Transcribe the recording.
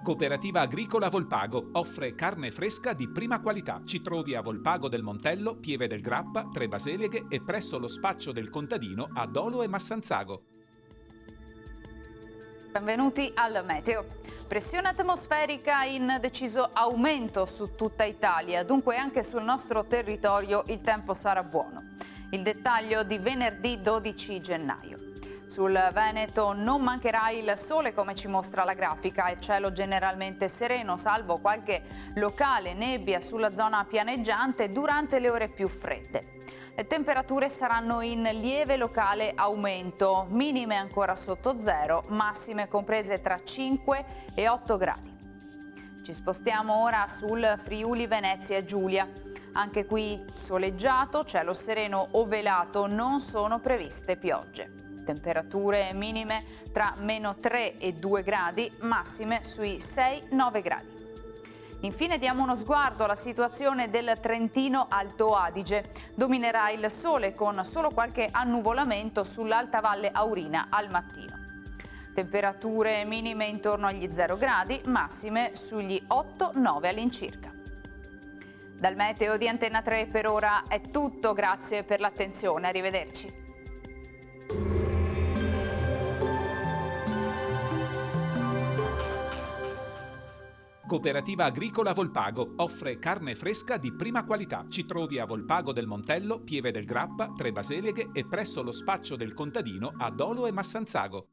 Cooperativa Agricola Volpago offre carne fresca di prima qualità. Ci trovi a Volpago del Montello, Pieve del Grappa, Tre Baseleghe e presso lo spaccio del contadino a Dolo e Massanzago. Benvenuti al Meteo. Pressione atmosferica in deciso aumento su tutta Italia, dunque anche sul nostro territorio il tempo sarà buono. Il dettaglio di venerdì 12 gennaio. Sul Veneto non mancherà il sole come ci mostra la grafica, il cielo generalmente sereno salvo qualche locale nebbia sulla zona pianeggiante durante le ore più fredde. Le temperature saranno in lieve locale aumento, minime ancora sotto zero, massime comprese tra 5 e 8 gradi. Ci spostiamo ora sul Friuli Venezia Giulia. Anche qui soleggiato, cielo sereno o velato, non sono previste piogge. Temperature minime tra meno 3 e 2 gradi, massime sui 6-9 gradi. Infine diamo uno sguardo alla situazione del Trentino Alto Adige. Dominerà il sole con solo qualche annuvolamento sull'Alta Valle Aurina al mattino. Temperature minime intorno agli 0 gradi, massime sugli 8-9 all'incirca. Dal meteo di Antenna 3 per ora è tutto, grazie per l'attenzione, arrivederci. Cooperativa Agricola Volpago offre carne fresca di prima qualità. Ci trovi a Volpago del Montello, Pieve del Grappa, Tre Baseleghe e presso lo spaccio del contadino a Dolo e Massanzago.